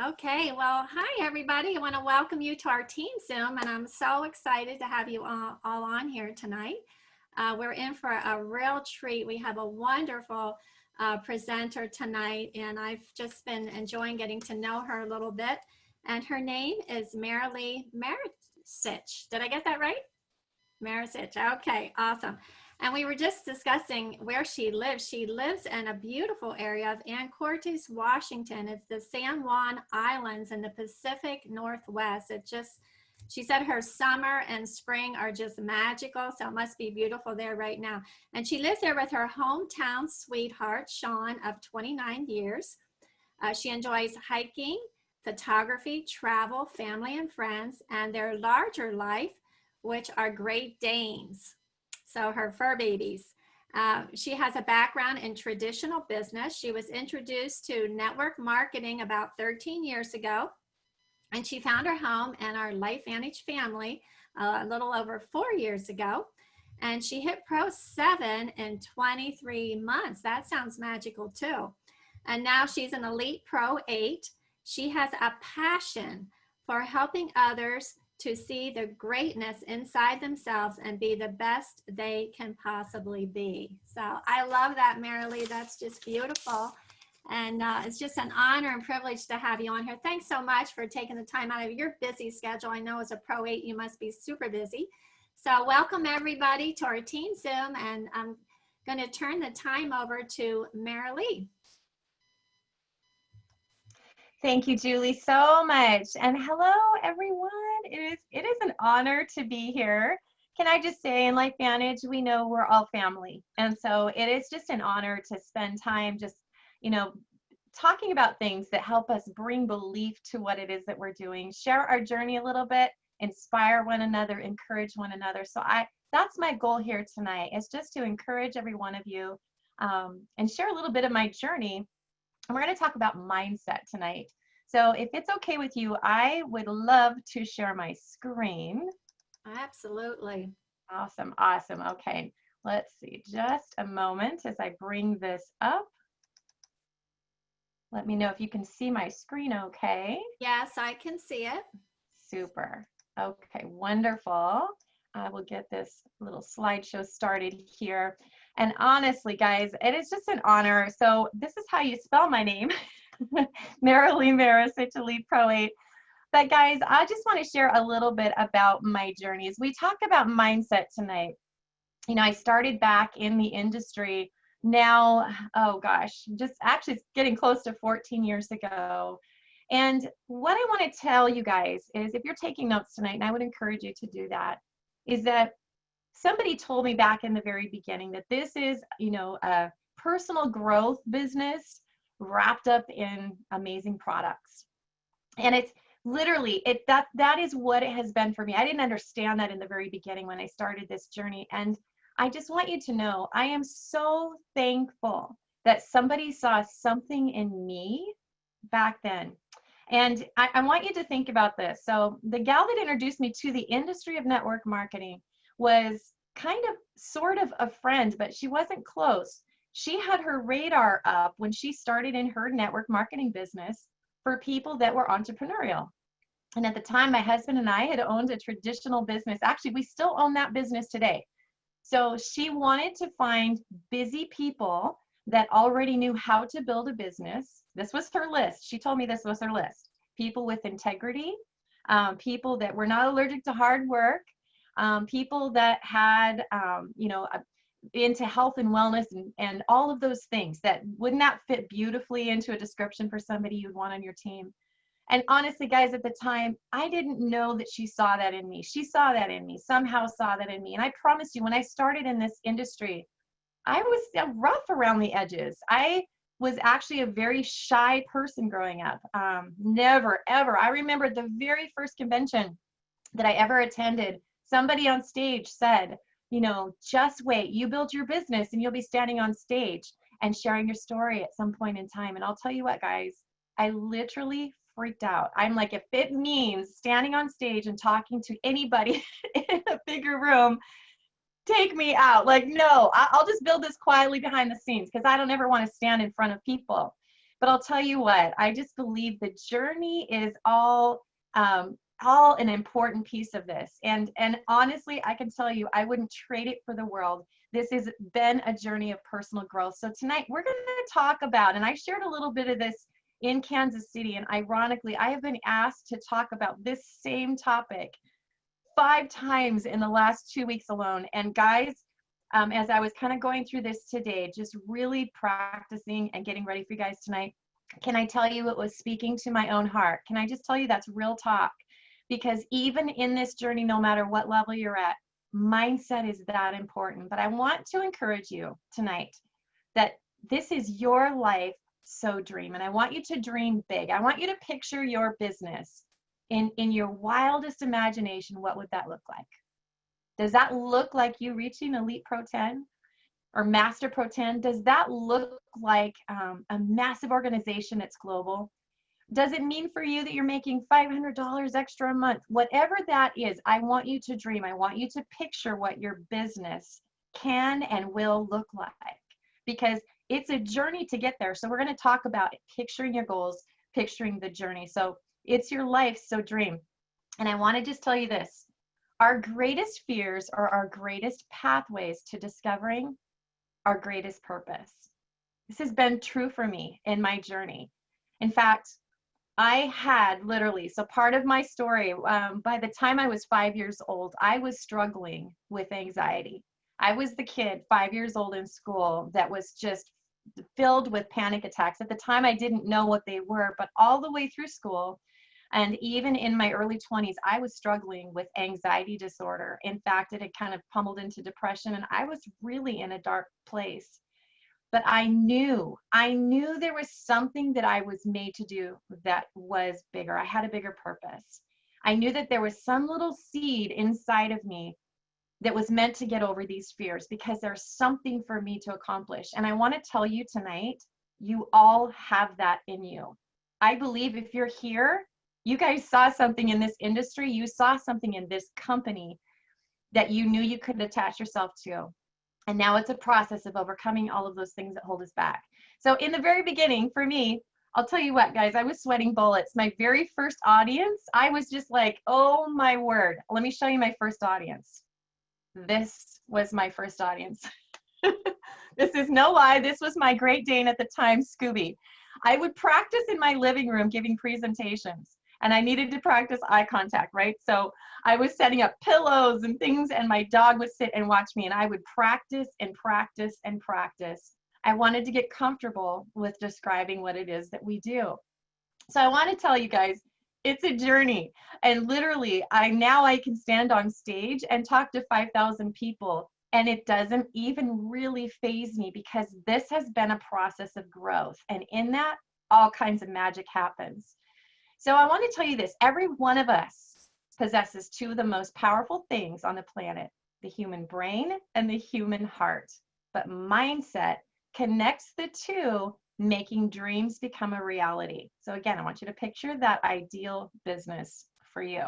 Okay, well, hi everybody. I want to welcome you to our Team Zoom, and I'm so excited to have you all on here tonight. We're in for a real treat. We have a wonderful presenter tonight, and I've just been enjoying getting to know her a little bit. And her name is Marilee Maricich. Did I get that right? Maricich. Okay, awesome. And we were just discussing where she lives. She lives in a beautiful area of Ancortes, Washington. It's the San Juan Islands in the Pacific Northwest. She said her summer and spring are just magical, so it must be beautiful there right now. And she lives there with her hometown sweetheart, Sean, of 29 years. She enjoys hiking, photography, travel, family and friends, and their larger life, which are Great Danes. So her fur babies. She has a background in traditional business. She was introduced to network marketing about 13 years ago, and she found her home in our LifeVantage family a little over 4 years ago. And she hit Pro 7 in 23 months. That sounds magical too. And now she's an Elite Pro 8. She has a passion for helping others to see the greatness inside themselves and be the best they can possibly be. So I love that, Marilee. That's just beautiful. And it's just an honor and privilege to have you on here. Thanks so much for taking the time out of your busy schedule. I know as a Pro 8, you must be super busy. So welcome everybody to our Team Zoom, and I'm going to turn the time over to Marilee. Thank you, Julie, so much. And hello, everyone. It is an honor to be here. Can I just say, in LifeVantage, we know we're all family. And so it is just an honor to spend time just, talking about things that help us bring belief to what it is that we're doing, share our journey a little bit, inspire one another, encourage one another. So that's my goal here tonight, is just to encourage every one of you and share a little bit of my journey. And we're going to talk about mindset tonight. So if it's okay with you, I would love to share my screen. Absolutely. Awesome, awesome. Okay, let's see, just a moment as I bring this up. Let me know if you can see my screen okay. Yes, I can see it. Super. Okay, wonderful. I will get this little slideshow started here. And honestly, guys, it is just an honor. So this is how you spell my name, Marilee Maricich, Elite Pro 8. But guys, I just want to share a little bit about my journey. As we talk about mindset tonight, I started back in the industry now, oh gosh, just actually getting close to 14 years ago. And what I want to tell you guys is, if you're taking notes tonight, and I would encourage you to do that, is that somebody told me back in the very beginning that this is, a personal growth business wrapped up in amazing products. And it's literally, that is what it has been for me. I didn't understand that in the very beginning when I started this journey. And I just want you to know, I am so thankful that somebody saw something in me back then. And I want you to think about this. So the gal that introduced me to the industry of network marketing was kind of sort of a friend, but she wasn't close. She had her radar up when she started in her network marketing business for people that were entrepreneurial. And at the time, my husband and I had owned a traditional business. Actually, we still own that business today. So she wanted to find busy people that already knew how to build a business. This was her list. She told me this was her list. People with integrity, people that were not allergic to hard work, people that had, into health and wellness and all of those things that would not fit beautifully into a description for somebody you'd want on your team. And honestly, guys, at the time, I didn't know that she saw that in me. She saw that in me, somehow saw that in me. And I promise you, when I started in this industry, I was rough around the edges. I was actually a very shy person growing up. Never, ever. I remember the very first convention that I ever attended, somebody on stage said, just wait, you build your business and you'll be standing on stage and sharing your story at some point in time. And I'll tell you what, guys, I literally freaked out. I'm like, if it means standing on stage and talking to anybody in a bigger room, take me out. Like, no, I'll just build this quietly behind the scenes, because I don't ever want to stand in front of people. But I'll tell you what, I just believe the journey is all an important piece of this. And honestly, I can tell you, I wouldn't trade it for the world. This has been a journey of personal growth. So tonight we're going to talk about, and I shared a little bit of this in Kansas City, and ironically, I have been asked to talk about this same topic 5 times in the last 2 weeks alone. And guys, as I was kind of going through this today, just really practicing and getting ready for you guys tonight, can I tell you it was speaking to my own heart? Can I just tell you that's real talk? Because even in this journey, no matter what level you're at, mindset is that important. But I want to encourage you tonight that this is your life, so dream. And I want you to dream big. I want you to picture your business in your wildest imagination. What would that look like? Does that look like you reaching Elite Pro 10 or Master Pro 10? Does that look like a massive organization that's global? Does it mean for you that you're making $500 extra a month? Whatever that is, I want you to dream. I want you to picture what your business can and will look like, because it's a journey to get there. So we're going to talk about picturing your goals, picturing the journey. So it's your life, so dream. And I want to just tell you this. Our greatest fears are our greatest pathways to discovering our greatest purpose. This has been true for me in my journey. In fact, I had literally, so part of my story, by the time I was 5 years old, I was struggling with anxiety. I was the kid 5 years old in school that was just filled with panic attacks. At the time, I didn't know what they were, but all the way through school, and even in my early 20s, I was struggling with anxiety disorder. In fact, it had kind of pummeled into depression, and I was really in a dark place. But I knew there was something that I was made to do that was bigger. I had a bigger purpose. I knew that there was some little seed inside of me that was meant to get over these fears, because there's something for me to accomplish. And I want to tell you tonight, you all have that in you. I believe if you're here, you guys saw something in this industry, you saw something in this company that you knew you could attach yourself to. And now it's a process of overcoming all of those things that hold us back. So in the very beginning, for me, I'll tell you what, guys, I was sweating bullets. My very first audience, I was just like, oh my word. Let me show you my first audience. This was my first audience. This is no lie. This was my Great Dane at the time, Scooby. I would practice in my living room giving presentations, and I needed to practice eye contact, right? So I was setting up pillows and things, and my dog would sit and watch me, and I would practice and practice and practice. I wanted to get comfortable with describing what it is that we do. So I want to tell you guys, it's a journey. And literally, now I can stand on stage and talk to 5,000 people, and it doesn't even really faze me, because this has been a process of growth. And in that, all kinds of magic happens. So I want to tell you this, every one of us possesses 2 of the most powerful things on the planet, the human brain and the human heart. But mindset connects the 2, making dreams become a reality. So again, I want you to picture that ideal business for you.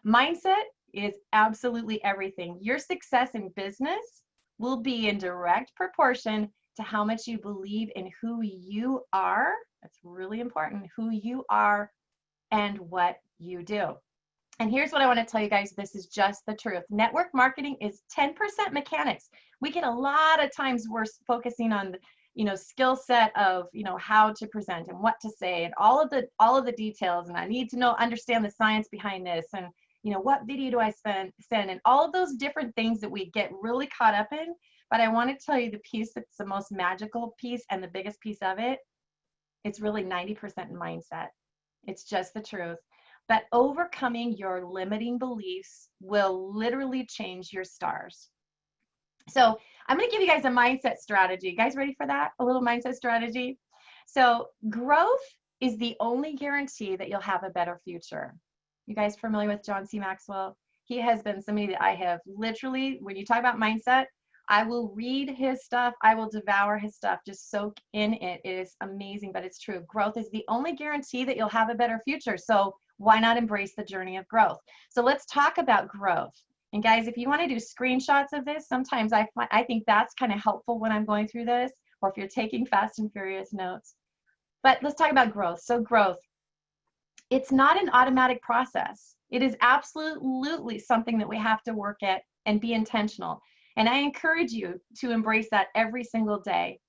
Mindset is absolutely everything. Your success in business will be in direct proportion to how much you believe in who you are. That's really important, who you are and what you do. And here's what I want to tell you guys. This is just the truth. Network marketing is 10% mechanics. We get a lot of times we're focusing on, skill set of, how to present and what to say and all of the details. And I need to understand the science behind this. And, what video do I send and all of those different things that we get really caught up in. But I want to tell you the piece that's the most magical piece and the biggest piece of it, it's really 90% mindset. It's just the truth. But overcoming your limiting beliefs will literally change your stars. So I'm going to give you guys a mindset strategy. You guys ready for that? A little mindset strategy. So growth is the only guarantee that you'll have a better future. You guys familiar with John C. Maxwell? He has been somebody that I have literally, when you talk about mindset, I will read his stuff. I will devour his stuff. Just soak in it. It is amazing, but it's true. Growth is the only guarantee that you'll have a better future. So why not embrace the journey of growth? So let's talk about growth. And guys, if you want to do screenshots of this, sometimes I think that's kind of helpful when I'm going through this, or if you're taking fast and furious notes. But let's talk about growth. So growth, it's not an automatic process. It is absolutely something that we have to work at and be intentional. And I encourage you to embrace that every single day.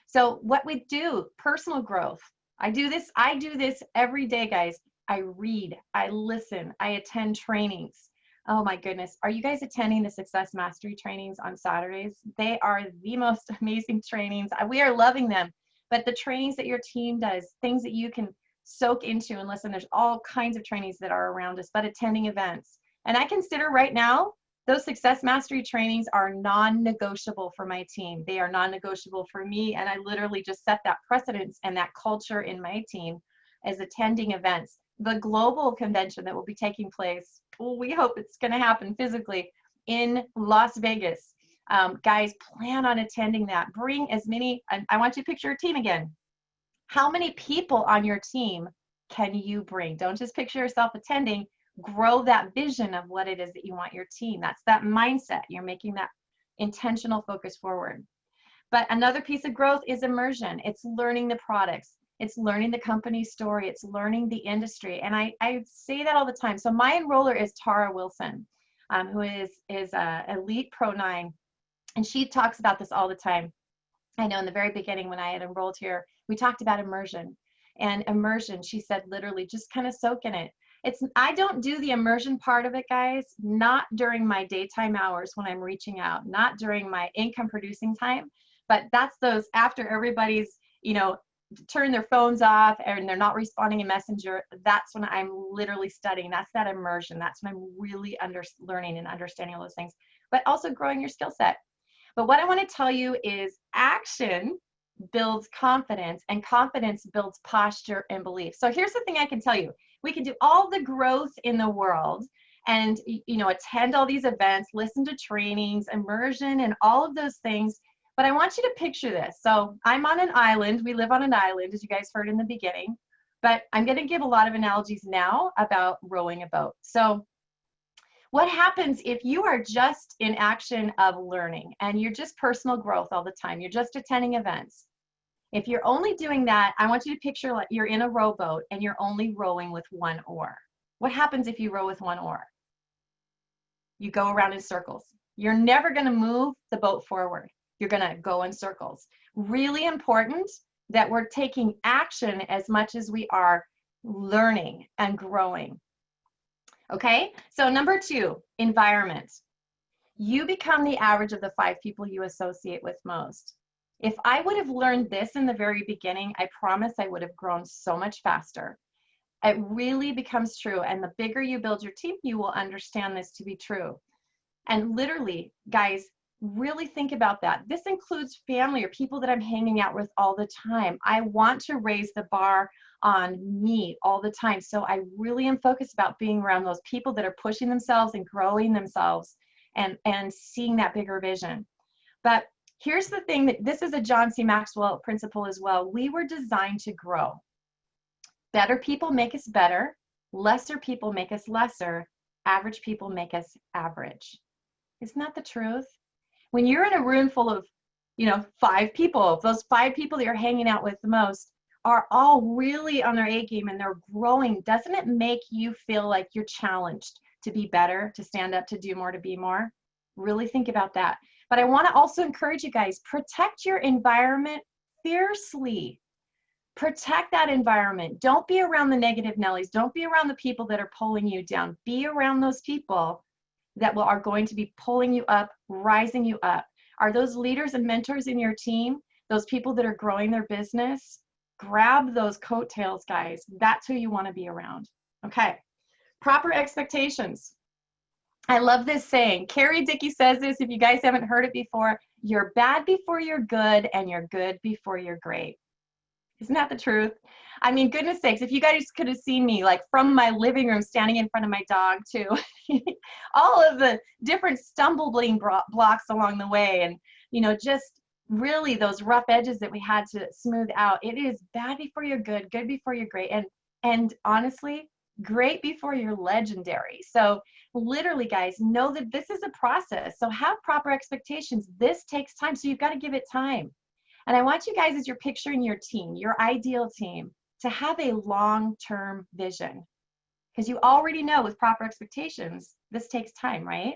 So what we do, personal growth. I do this every day, guys. I read, I listen, I attend trainings. Oh my goodness. Are you guys attending the Success Mastery trainings on Saturdays? They are the most amazing trainings. We are loving them. But the trainings that your team does, things that you can soak into, and listen, there's all kinds of trainings that are around us, but attending events. And I consider right now, those Success Mastery trainings are non-negotiable for my team. They are non-negotiable for me, and I literally just set that precedence and that culture in my team as attending events. The global convention that will be taking place, we hope it's going to happen physically in Las Vegas. Guys, plan on attending that. Bring as many, I want you to picture your team again. How many people on your team can you bring? Don't just picture yourself attending. Grow that vision of what it is that you want your team. That's that mindset. You're making that intentional focus forward. But another piece of growth is immersion. It's learning the products. It's learning the company story. It's learning the industry. And I say that all the time. So my enroller is Tara Wilson, who is Elite Pro 9. And she talks about this all the time. I know in the very beginning when I had enrolled here, we talked about immersion. And immersion, she said, literally just kind of soak in it. I don't do the immersion part of it, guys, not during my daytime hours when I'm reaching out, not during my income producing time, but that's those after everybody's, turn their phones off and they're not responding in Messenger. That's when I'm literally studying. That's that immersion. That's when I'm really learning and understanding all those things, but also growing your skill set. But what I want to tell you is action builds confidence, and confidence builds posture and belief. So here's the thing I can tell you. We can do all the growth in the world and, attend all these events, listen to trainings, immersion, and all of those things. But I want you to picture this. So I'm on an island. We live on an island, as you guys heard in the beginning. But I'm going to give a lot of analogies now about rowing a boat. So what happens if you are just in action of learning and you're just personal growth all the time? You're just attending events. If you're only doing that, I want you to picture like you're in a rowboat and you're only rowing with one oar. What happens if you row with one oar? You go around in circles. You're never going to move the boat forward. You're going to go in circles. Really important that we're taking action as much as we are learning and growing. Okay, so number 2, environment. You become the average of the 5 people you associate with most. If I would have learned this in the very beginning, I promise I would have grown so much faster. It really becomes true. And the bigger you build your team, you will understand this to be true. And literally, guys, really think about that. This includes family or people that I'm hanging out with all the time. I want to raise the bar on me all the time. So I really am focused about being around those people that are pushing themselves and growing themselves and seeing that bigger vision. But here's the thing, that this is a John C. Maxwell principle as well. We were designed to grow. Better people make us better. Lesser people make us lesser. Average people make us average. Isn't that the truth? When you're in a room full of, 5 people, those 5 people that you're hanging out with the most are all really on their A game and they're growing, doesn't it make you feel like you're challenged to be better, to stand up, to do more, to be more? Really think about that. But I want to also encourage you guys, protect your environment fiercely. Protect that environment. Don't be around the negative Nellies. Don't be around the people that are pulling you down. Be around those people that are going to be pulling you up, rising you up. Are those leaders and mentors in your team, those people that are growing their business? Grab those coattails, guys. That's who you want to be around. Okay. Proper expectations. I love this saying. Carrie Dickey says this, if you guys haven't heard it before, you're bad before you're good and you're good before you're great. Isn't that the truth? I mean, goodness sakes, if you guys could have seen me like from my living room standing in front of my dog too, all of the different stumbling blocks along the way and, just really those rough edges that we had to smooth out. It is bad before you're good, good before you're great, and honestly, great before you're legendary. So literally, guys, know that this is a process. So have proper expectations. This takes time, so you've got to give it time. And I want you guys, as you're picturing your team, your ideal team, to have a long-term vision. Because you already know with proper expectations, this takes time, right?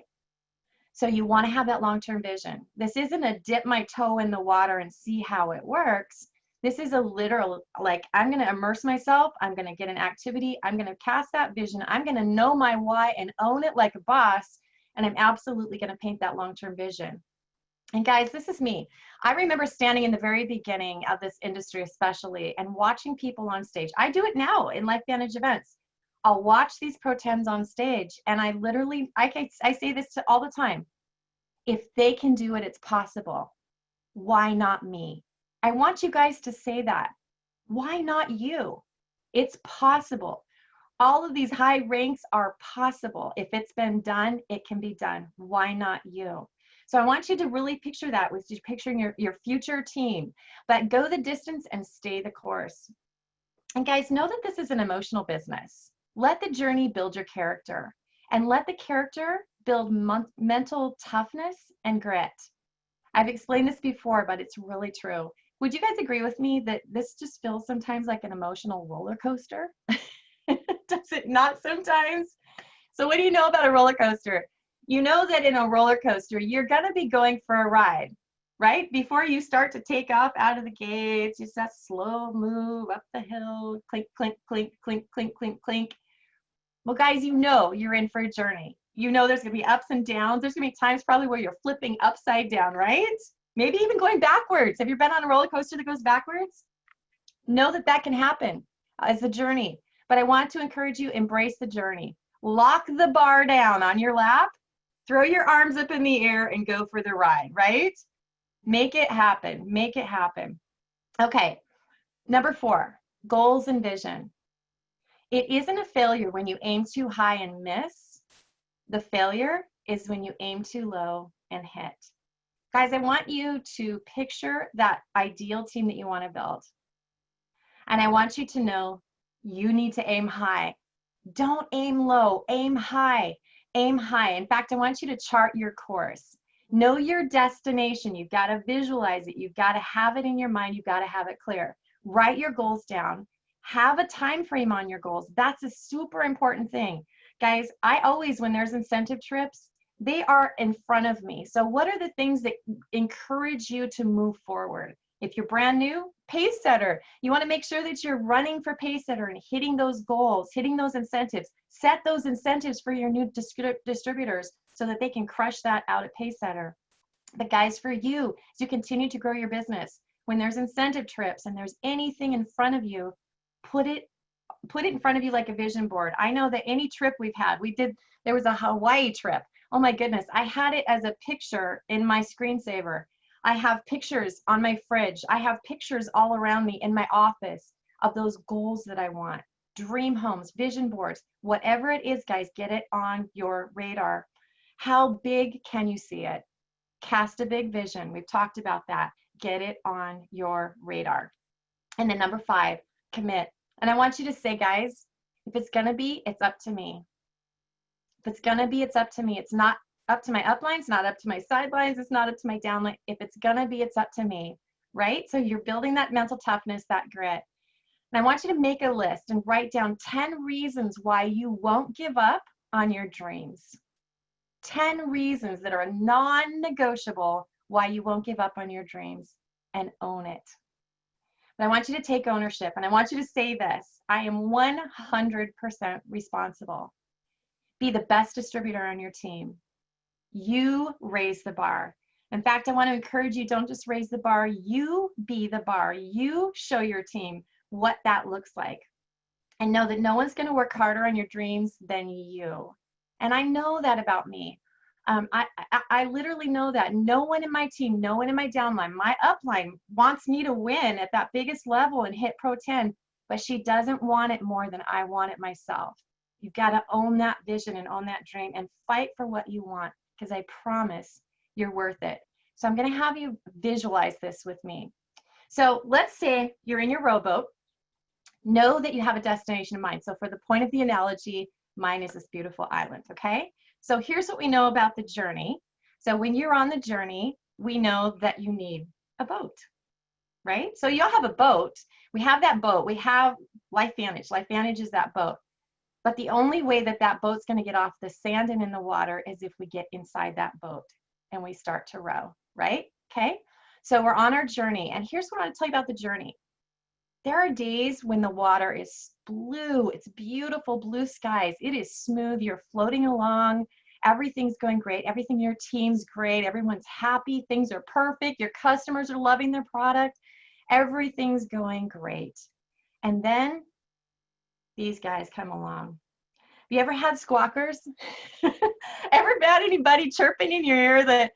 So you want to have that long-term vision. This isn't a dip my toe in the water and see how it works. This is a literal, like, I'm going to immerse myself. I'm going to get an activity. I'm going to cast that vision. I'm going to know my why and own it like a boss. And I'm absolutely going to paint that long-term vision. And guys, this is me. I remember standing in the very beginning of this industry, especially, and watching people on stage. I do it now in LifeVantage events. I'll watch these Pro 10s on stage, and I literally, I say this to all the time. If they can do it, it's possible. Why not me? I want you guys to say that. Why not you? It's possible. All of these high ranks are possible. If it's been done, it can be done. Why not you? So I want you to really picture that with you picturing your future team, but go the distance and stay the course. And guys, know that this is an emotional business. Let the journey build your character, and let the character build mental toughness and grit. I've explained this before, but it's really true. Would you guys agree with me that this just feels sometimes like an emotional roller coaster? Does it not sometimes? So what do you know about a roller coaster? You know that in a roller coaster, you're going to be going for a ride, right? Before you start to take off out of the gates, it's that slow move up the hill, clink, clink, clink, clink, clink, clink, clink. Well, guys, you know you're in for a journey. You know there's going to be ups and downs. There's going to be times probably where you're flipping upside down, right? Maybe even going backwards. Have you been on a roller coaster that goes backwards? Know that that can happen as a journey. But I want to encourage you, embrace the journey. Lock the bar down on your lap, throw your arms up in the air, and go for the ride, right? Make it happen. Make it happen. Okay, number 4, goals and vision. It isn't a failure when you aim too high and miss. The failure is when you aim too low and hit. Guys, I want you to picture that ideal team that you want to build. And I want you to know you need to aim high. Don't aim low, aim high, aim high. In fact, I want you to chart your course. Know your destination. You've got to visualize it. You've got to have it in your mind. You've got to have it clear. Write your goals down. Have a time frame on your goals. That's a super important thing. Guys, I always, when there's incentive trips, they are in front of me. So what are the things that encourage you to move forward? If you're brand new, pace setter. You want to make sure that you're running for pace setter and hitting those goals, hitting those incentives. Set those incentives for your new distributors so that they can crush that out at pace setter. But guys, for you, as you continue to grow your business, when there's incentive trips and there's anything in front of you, put it in front of you like a vision board. I know that any trip we've had, there was a Hawaii trip. Oh my goodness, I had it as a picture in my screensaver. I have pictures on my fridge. I have pictures all around me in my office of those goals that I want. Dream homes, vision boards, whatever it is, guys, get it on your radar. How big can you see it? Cast a big vision. We've talked about that. Get it on your radar. And then number 5, commit. And I want you to say, guys, if it's going to be, it's up to me. If it's going to be, it's up to me. It's not up to my upline. It's not up to my sidelines. It's not up to my downline. If it's going to be, it's up to me, right? So you're building that mental toughness, that grit. And I want you to make a list and write down 10 reasons why you won't give up on your dreams. 10 reasons that are non-negotiable why you won't give up on your dreams, and own it. But I want you to take ownership, and I want you to say this: I am 100% responsible. Be the best distributor on your team. You raise the bar. In fact, I want to encourage you, don't just raise the bar, you be the bar. You show your team what that looks like. And know that no one's going to work harder on your dreams than you. And I know that about me. I literally know that. No one in my team, no one in my downline, my upline wants me to win at that biggest level and hit Pro 10, but she doesn't want it more than I want it myself. You've got to own that vision and own that dream and fight for what you want, because I promise you're worth it. So I'm going to have you visualize this with me. So let's say you're in your rowboat. Know that you have a destination in mind. So for the point of the analogy, mine is this beautiful island, okay? So here's what we know about the journey. So when you're on the journey, we know that you need a boat. right? So y'all have a boat. We have that boat. We have Life Vantage. Life Vantage is that boat. But the only way that that boat's going to get off the sand and in the water is if we get inside that boat and we start to row, right? Okay. So we're on our journey. And here's what I want to tell you about the journey. There are days when the water is blue. It's beautiful blue skies. It is smooth. You're floating along. Everything's going great. Everything in your team's great. Everyone's happy. Things are perfect. Your customers are loving their product. Everything's going great. And then these guys come along. Have you ever had squawkers? Ever had anybody chirping in your ear that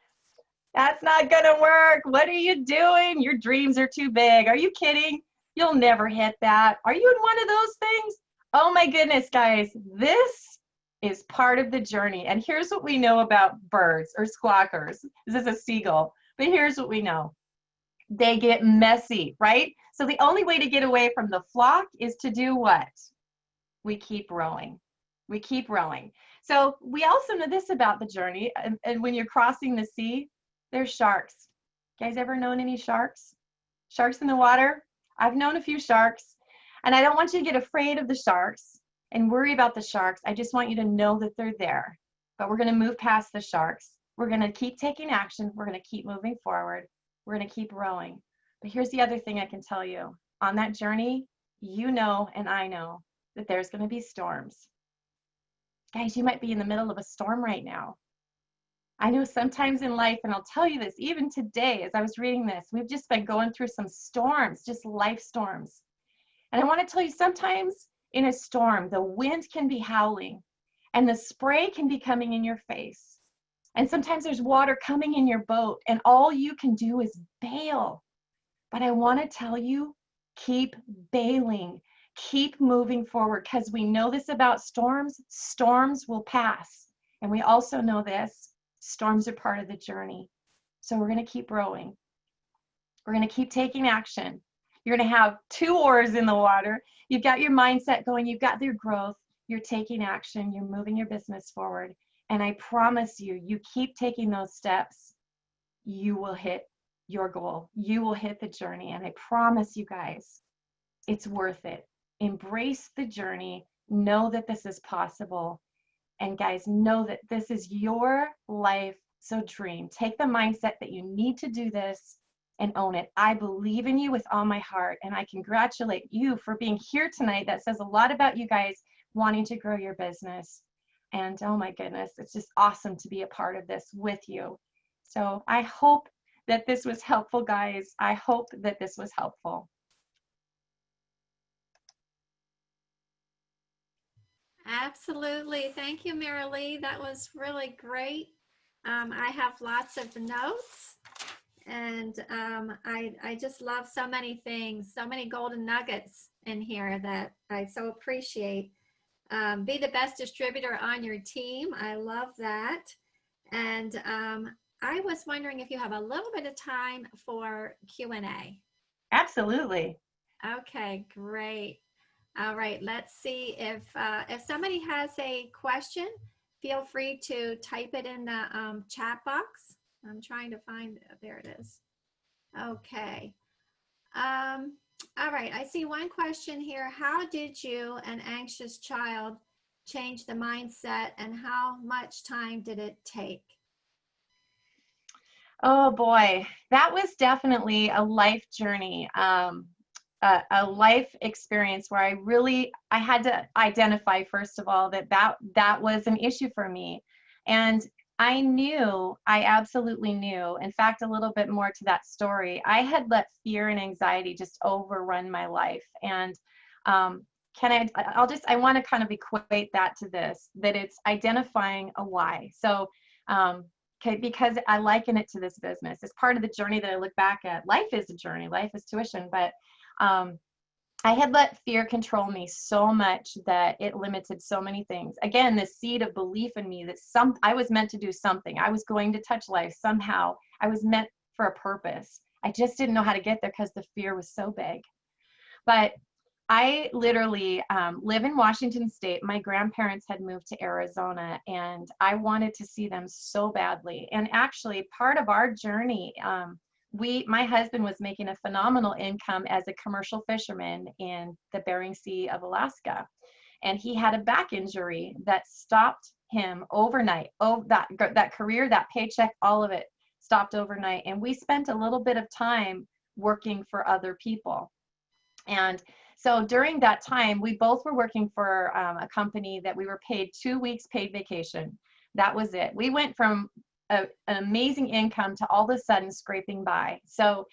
that's not gonna work? What are you doing? Your dreams are too big. Are you kidding? You'll never hit that. Are you in one of those things? Oh my goodness, guys, this is part of the journey. And here's what we know about birds or squawkers. This is a seagull, but here's what we know. They get messy, right? So the only way to get away from the flock is to do what? We keep rowing. We keep rowing. So we also know this about the journey. And when you're crossing the sea, there's sharks. You guys ever known any sharks? Sharks in the water? I've known a few sharks. And I don't want you to get afraid of the sharks and worry about the sharks. I just want you to know that they're there. But we're going to move past the sharks. We're going to keep taking action. We're going to keep moving forward. We're going to keep rowing. But here's the other thing I can tell you. On that journey, you know and I know that there's going to be storms. Guys, you might be in the middle of a storm right now. I know sometimes in life, and I'll tell you this, even today, as I was reading this, we've just been going through some storms, just life storms. And I want to tell you, sometimes in a storm, the wind can be howling and the spray can be coming in your face. And sometimes there's water coming in your boat and all you can do is bail. But I want to tell you, keep bailing. Keep moving forward, because we know this about storms. Storms will pass. And we also know this, storms are part of the journey. So we're going to keep rowing. We're going to keep taking action. You're going to have 2 oars in the water. You've got your mindset going. You've got your growth. You're taking action. You're moving your business forward. And I promise you, you keep taking those steps, you will hit your goal. You will hit the journey. And I promise you guys, it's worth it. Embrace the journey. Know that this is possible. And guys, know that this is your life. So dream. Take the mindset that you need to do this and own it. I believe in you with all my heart. And I congratulate you for being here tonight. That says a lot about you guys wanting to grow your business. And oh my goodness, it's just awesome to be a part of this with you. So I hope that this was helpful, guys. I hope that this was helpful. Absolutely. Thank you, Marilee. That was really great. I have lots of notes, and I just love so many things, so many golden nuggets in here that I so appreciate. Be the best distributor on your team. I love that. And I was wondering if you have a little bit of time for Q&A. Absolutely. Okay, great. All right, let's see if somebody has a question, feel free to type it in the chat box. I'm trying to find, there it is. Okay. All right, I see one question here. How did you, an anxious child, change the mindset, and how much time did it take? Oh boy, that was definitely a life journey. A life experience where I had to identify, first of all, that was an issue for me. And I absolutely knew, in fact, a little bit more to that story, I had let fear and anxiety just overrun my life. And I want to kind of equate that to this, that it's identifying a why. So, because I liken it to this business. It's part of the journey that I look back at. Life is a journey, life is tuition, but I had let fear control me so much that it limited so many things. Again, the seed of belief in me that I was meant to do something. I was going to touch life somehow. I was meant for a purpose. I just didn't know how to get there because the fear was so big. But I literally live in Washington State. My grandparents had moved to Arizona, and I wanted to see them so badly. And actually, part of our journey my husband was making a phenomenal income as a commercial fisherman in the Bering Sea of Alaska. And he had a back injury that stopped him overnight. Oh, that career, that paycheck, all of it stopped overnight. And we spent a little bit of time working for other people. And so during that time, we both were working for a company that we were paid 2 weeks paid vacation. That was it. We went from an amazing income to all of a sudden scraping by. So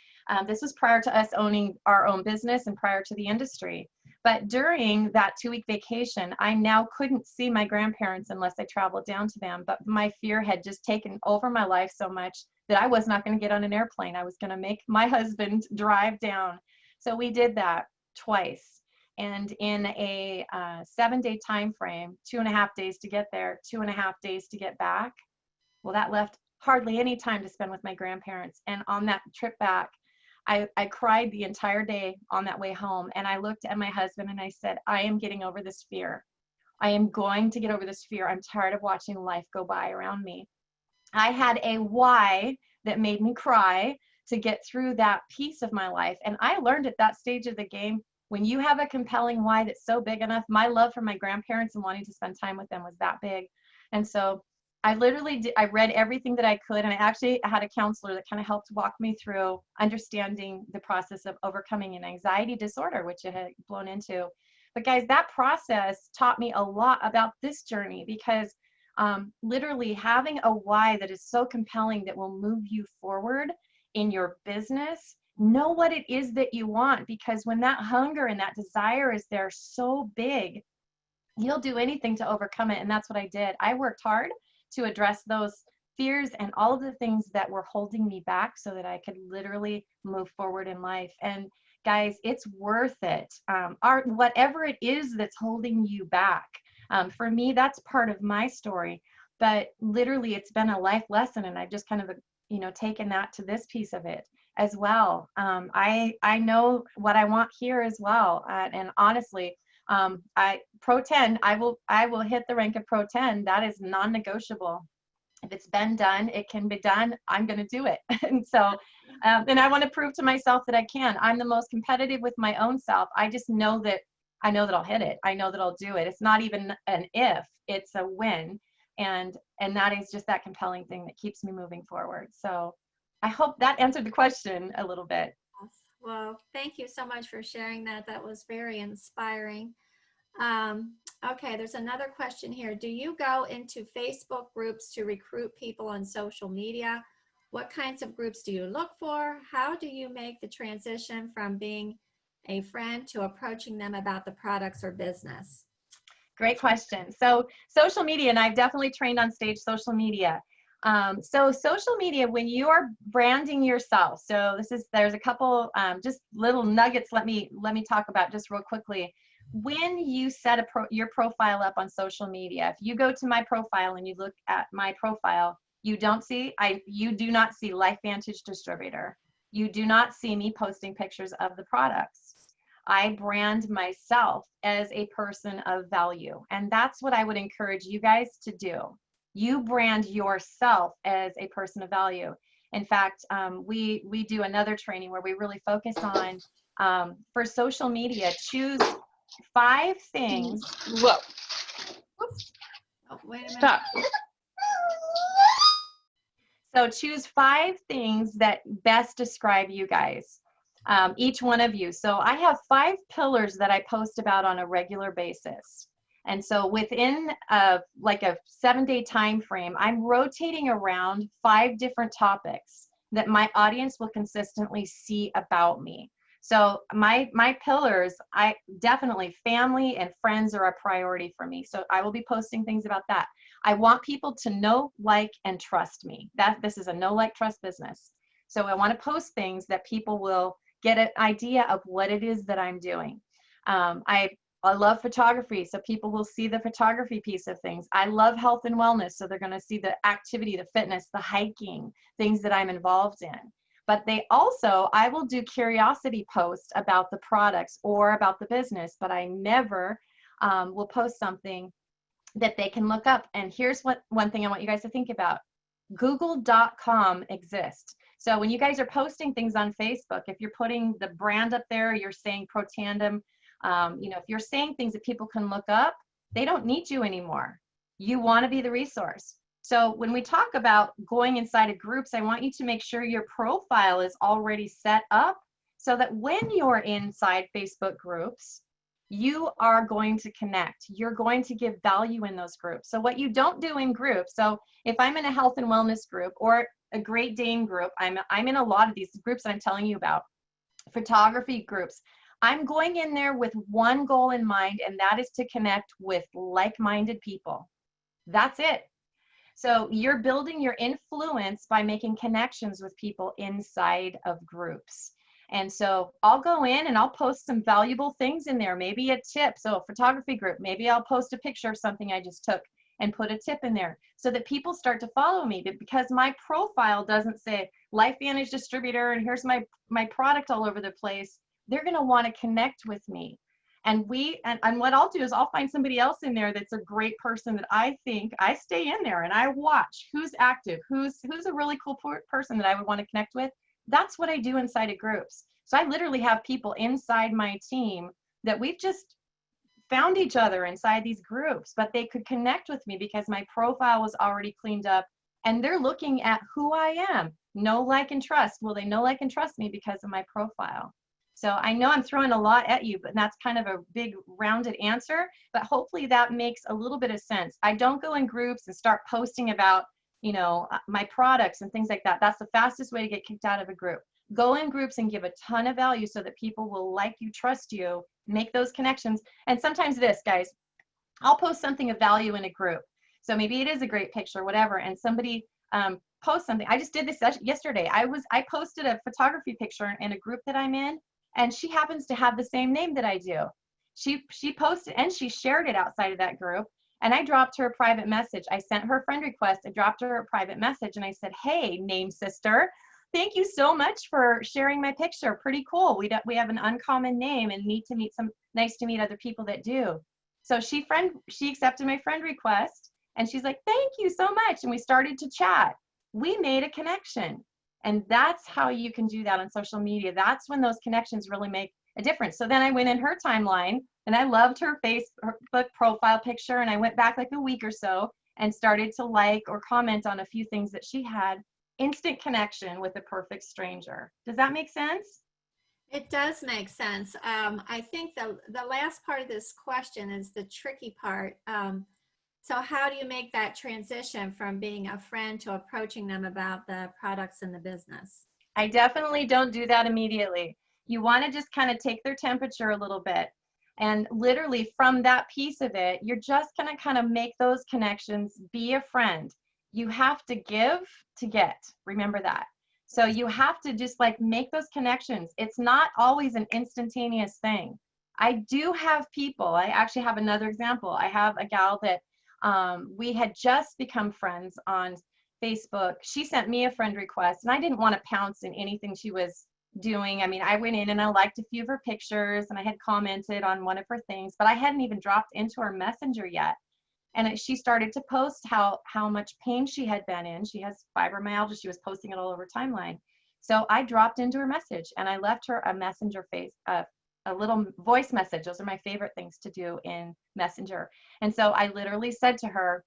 this was prior to us owning our own business and prior to the industry. But during that 2-week vacation, I now couldn't see my grandparents unless I traveled down to them. But my fear had just taken over my life so much that I was not going to get on an airplane. I was going to make my husband drive down. So we did that twice. And in a 7-day time frame, 2.5 days to get there, 2.5 days to get back. Well, that left hardly any time to spend with my grandparents. And on that trip back, I cried the entire day on that way home. And I looked at my husband and I said, I am getting over this fear. I am going to get over this fear. I'm tired of watching life go by around me. I had a why that made me cry to get through that piece of my life. And I learned at that stage of the game, when you have a compelling why that's so big enough, my love for my grandparents and wanting to spend time with them was that big. And so I literally did, I read everything that I could, and I actually had a counselor that kind of helped walk me through understanding the process of overcoming an anxiety disorder, which it had blown into. But guys, that process taught me a lot about this journey, because literally having a why that is so compelling that will move you forward in your business, know what it is that you want, because when that hunger and that desire is there so big, you'll do anything to overcome it. And that's what I did. I worked hard to address those fears and all of the things that were holding me back so that I could literally move forward in life. And guys, it's worth it. Whatever it is that's holding you back. For me, that's part of my story, but literally it's been a life lesson, and I've just kind of, taken that to this piece of it as well. I know what I want here as well. And honestly, Pro 10, I will hit the rank of Pro 10. That is non-negotiable. If it's been done, it can be done. I'm going to do it. And so, and I want to prove to myself that I can. I'm the most competitive with my own self. I just know that I'll hit it. I know that I'll do it. It's not even an if, it's a when. And that is just that compelling thing that keeps me moving forward. So I hope that answered the question a little bit. Well, thank you so much for sharing that. That was very inspiring. Okay, there's another question here. Do you go into Facebook groups to recruit people on social media? What kinds of groups do you look for? How do you make the transition from being a friend to approaching them about the products or business? Great question. So social media, and I've definitely trained on stage social media. So social media, when you are branding yourself, so there's a couple just little nuggets let me talk about just real quickly. When you set your profile up on social media, if you go to my profile and you look at my profile, you do not see LifeVantage Distributor. You do not see me posting pictures of the products. I brand myself as a person of value. And that's what I would encourage you guys to do. You brand yourself as a person of value. In fact, we do another training where we really focus on, for social media, choose 5 things. Whoa. Oh, wait a minute. Stop. So choose 5 things that best describe you guys, each one of you. So I have 5 pillars that I post about on a regular basis. And so within like a 7-day time frame, I'm rotating around 5 different topics that my audience will consistently see about me. So my pillars, I definitely, family and friends are a priority for me. So I will be posting things about that. I want people to know, like, and trust me. This is a know, like, trust business. So I want to post things that people will get an idea of what it is that I'm doing. I love photography, so people will see the photography piece of things. I love health and wellness, so they're going to see the activity, the fitness, the hiking, things that I'm involved in. But I will do curiosity posts about the products or about the business, but I never will post something that they can look up. And here's one thing I want you guys to think about. Google.com exists. So when you guys are posting things on Facebook, if you're putting the brand up there, you're saying Pro Tandem, if you're saying things that people can look up, they don't need you anymore. You want to be the resource. So when we talk about going inside of groups, I want you to make sure your profile is already set up so that when you're inside Facebook groups, you are going to connect. You're going to give value in those groups. So what you don't do in groups, so if I'm in a health and wellness group or a Great Dane group, I'm in a lot of these groups that I'm telling you about, photography groups, I'm going in there with one goal in mind, and that is to connect with like-minded people. That's it. So you're building your influence by making connections with people inside of groups. And so I'll go in and I'll post some valuable things in there, maybe a tip. So a photography group, maybe I'll post a picture of something I just took and put a tip in there so that people start to follow me. But because my profile doesn't say LifeVantage distributor and here's my product all over the place, they're going to want to connect with me. And what I'll do is I'll find somebody else in there that's a great person that I think, I stay in there and I watch who's active, who's a really cool person that I would want to connect with. That's what I do inside of groups. So I literally have people inside my team that we've just found each other inside these groups, but they could connect with me because my profile was already cleaned up and they're looking at who I am. Know, like, and trust. Well, they know, like, and trust me because of my profile. So I know I'm throwing a lot at you, but that's kind of a big rounded answer, but hopefully that makes a little bit of sense. I don't go in groups and start posting about, my products and things like that. That's the fastest way to get kicked out of a group. Go in groups and give a ton of value so that people will like you, trust you, make those connections. And sometimes this, guys, I'll post something of value in a group. So maybe it is a great picture, whatever, and somebody posts something. I just did this yesterday. I posted a photography picture in a group that I'm in, and she happens to have the same name that I do. She posted and she shared it outside of that group, and I dropped her a private message. I sent her a friend request. I dropped her a private message and I said, hey, name sister, thank you so much for sharing my picture. Pretty cool. We have an uncommon name and nice to meet other people that do. So she accepted my friend request and she's like, thank you so much. And we started to chat. We made a connection. And that's how you can do that on social media. That's when those connections really make a difference. So then I went in her timeline and I loved her Facebook profile picture. And I went back like a week or so and started to like or comment on a few things that she had. Instant connection with a perfect stranger. Does that make sense? It does make sense. I think the last part of this question is the tricky part. So how do you make that transition from being a friend to approaching them about the products in the business? I definitely don't do that immediately. You want to just kind of take their temperature a little bit. And literally from that piece of it, you're just going to kind of make those connections, be a friend. You have to give to get. Remember that. So you have to just like make those connections. It's not always an instantaneous thing. I do have people, I actually have another example. I have a gal that we had just become friends on Facebook. She sent me a friend request and I didn't want to pounce in anything she was doing. I mean, I went in and I liked a few of her pictures and I had commented on one of her things, but I hadn't even dropped into her messenger yet. And she started to post how much pain she had been in. She has fibromyalgia. She was posting it all over timeline. So I dropped into her message and I left her a messenger a little voice message. Those are my favorite things to do in Messenger. And so I literally said to her,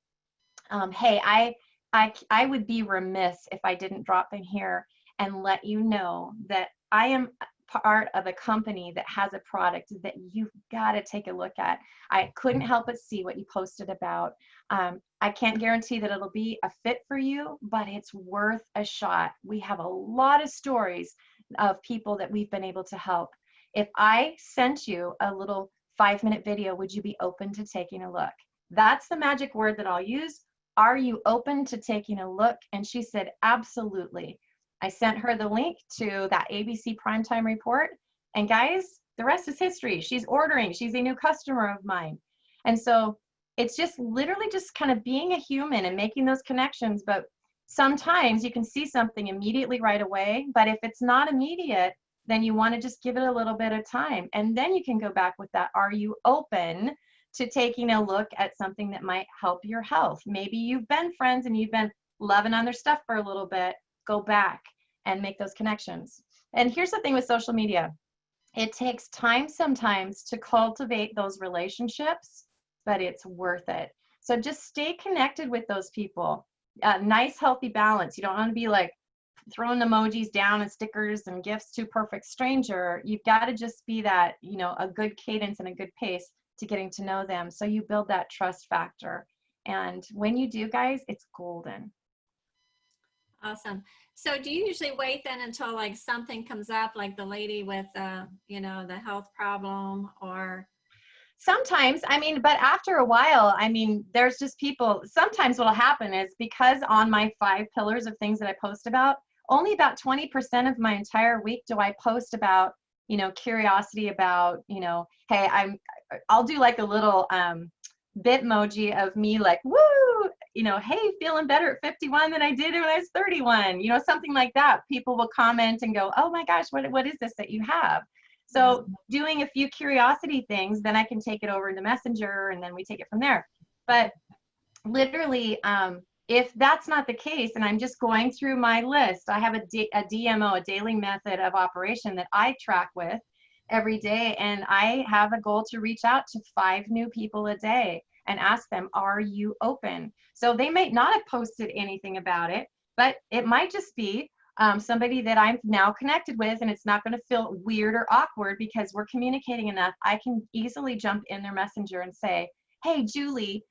hey, I would be remiss if I didn't drop in here and let you know that I am part of a company that has a product that you've got to take a look at. I couldn't help but see what you posted about. I can't guarantee that it'll be a fit for you, but it's worth a shot. We have a lot of stories of people that we've been able to help. If I sent you a little 5-minute video, would you be open to taking a look? That's the magic word that I'll use. Are you open to taking a look? And she said, absolutely. I sent her the link to that ABC Primetime Report. And guys, the rest is history. She's ordering. She's a new customer of mine. And so it's just literally just kind of being a human and making those connections. But sometimes you can see something immediately right away. But if it's not immediate, then you want to just give it a little bit of time. And then you can go back with that. Are you open to taking a look at something that might help your health? Maybe you've been friends and you've been loving on their stuff for a little bit, go back and make those connections. And here's the thing with social media. It takes time sometimes to cultivate those relationships, but it's worth it. So just stay connected with those people. Nice, healthy balance. You don't want to be like throwing emojis down and stickers and gifts to a perfect stranger. You've got to just be that, you know, a good cadence and a good pace to getting to know them. So you build that trust factor. And when you do, guys, it's golden. Awesome. So do you usually wait then until like something comes up, like the lady with, you know, the health problem or? Sometimes, I mean, but after a while, I mean, there's just people, sometimes what'll happen is because on my 5 pillars of things that I post about, only about 20% of my entire week do I post about, you know, curiosity about, you know, hey, I'll do like a little Bitmoji of me like, woo, you know, hey, feeling better at 51 than I did when I was 31, you know, something like that. People will comment and go, oh my gosh, what is this that you have? So doing a few curiosity things, then I can take it over into Messenger and then we take it from there. But literally, if that's not the case and I'm just going through my list, I have a DMO, a daily method of operation that I track with every day. And I have a goal to reach out to 5 new people a day and ask them, are you open? So they might not have posted anything about it, but it might just be somebody that I'm now connected with, and it's not going to feel weird or awkward because we're communicating enough. I can easily jump in their messenger and say, hey, Julie,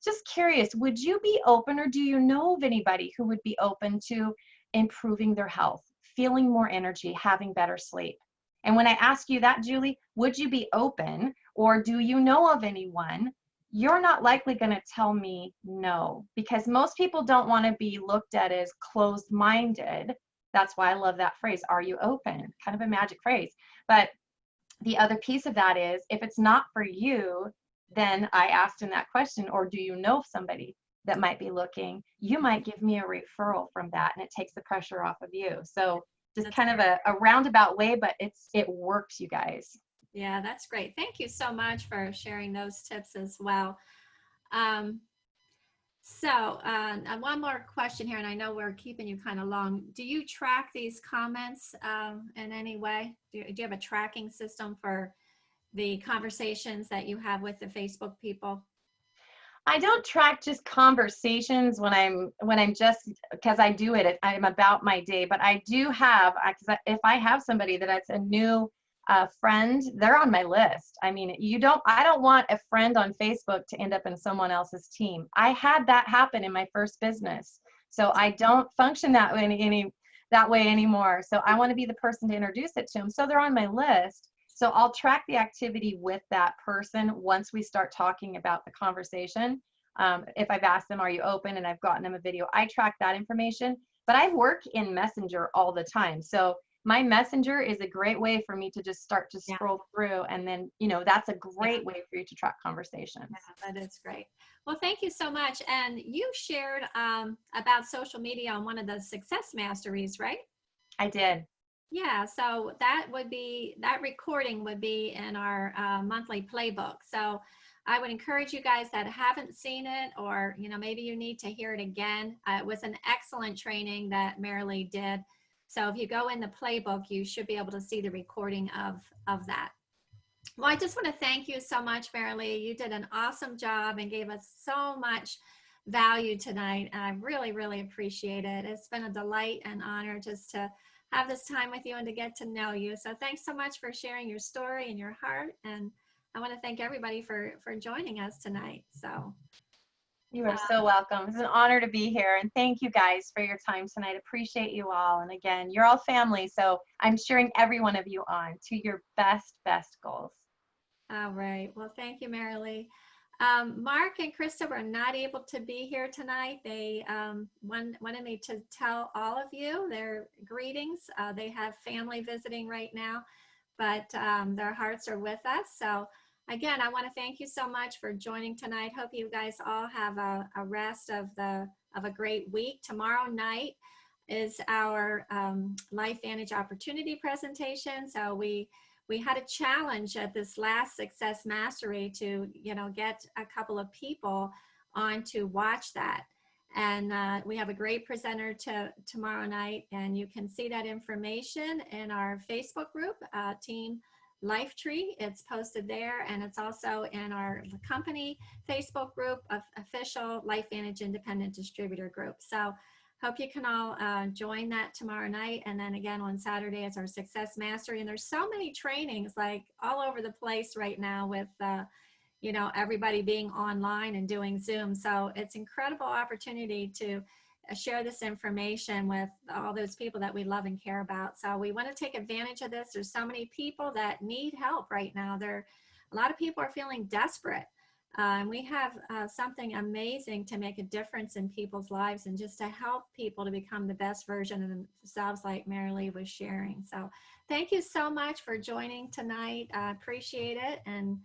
just curious, would you be open or do you know of anybody who would be open to improving their health, feeling more energy, having better sleep? And when I ask you that, Julie, would you be open or do you know of anyone? You're not likely going to tell me no, because most people don't want to be looked at as closed-minded. That's why I love that phrase, are you open? Kind of a magic phrase. But the other piece of that is, if it's not for you, then I asked in that question, or do you know somebody that might be looking? You might give me a referral from that, and it takes the pressure off of you. So just That's kind great. of a roundabout way, but it works, you guys. Yeah, that's great. Thank you so much for sharing those tips as well. Um, one more question here, and I know we're keeping you kind of long. Do you track these comments in any way? Do you have a tracking system for the conversations that you have with the Facebook people? I don't track just conversations when I'm just, because I do it, I'm about my day, but I do have, because if I have somebody that's a new friend, they're on my list. I mean, I don't want a friend on Facebook to end up in someone else's team. I had that happen in my first business. So I don't function that way anymore. So I want to be the person to introduce it to them. So they're on my list. So I'll track the activity with that person once we start talking about the conversation. If I've asked them, are you open? And I've gotten them a video, I track that information. But I work in Messenger all the time. So my Messenger is a great way for me to just start to scroll through. And then, you know, that's a great way for you to track conversations. Yeah, that is great. Well, thank you so much. And you shared about social media on one of the success masteries, right? I did. Yeah, so that recording would be in our monthly playbook. So I would encourage you guys that haven't seen it, or you know, maybe you need to hear it again. It was an excellent training that Marilee did. So if you go in the playbook, you should be able to see the recording of that. Well, I just want to thank you so much, Marilee. You did an awesome job and gave us so much value tonight, and I really, really appreciate it. It's been a delight and honor just to have this time with you and to get to know you. So thanks so much for sharing your story and your heart. And I want to thank everybody for joining us tonight. So you are so welcome. It's an honor to be here. And thank you guys for your time tonight. Appreciate you all. And again, you're all family. So I'm cheering every one of you on to your best goals. all right. Well, thank you, Marilee. Mark and Krista were not able to be here tonight. They wanted me to tell all of you their greetings. They have family visiting right now, but their hearts are with us. So again, I want to thank you so much for joining tonight. Hope you guys all have a rest of a great week. Tomorrow night is our Life Vantage Opportunity presentation. So we had a challenge at this last Success Mastery to, you know, get a couple of people on to watch that. And we have a great presenter tomorrow night, and you can see that information in our Facebook group, Team Life Tree. It's posted there, and it's also in our company Facebook group of official LifeVantage Independent Distributor group. So hope you can all join that tomorrow night. And then again on Saturday is our Success Mastery. And there's so many trainings like all over the place right now with you know, everybody being online and doing Zoom. So it's incredible opportunity to share this information with all those people that we love and care about. So we want to take advantage of this. There's so many people that need help right now. A lot of people are feeling desperate. And we have something amazing to make a difference in people's lives and just to help people to become the best version of themselves, like Marilee was sharing. So thank you so much for joining tonight. I appreciate it. And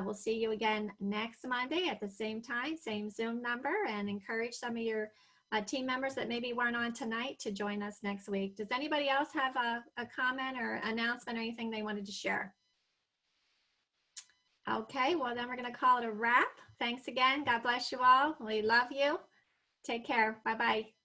we'll see you again next Monday at the same time, same Zoom number, and encourage some of your team members that maybe weren't on tonight to join us next week. Does anybody else have a comment or announcement or anything they wanted to share? Okay, well then we're going to call it a wrap. Thanks again. God bless you all. We love you. Take care. Bye-bye.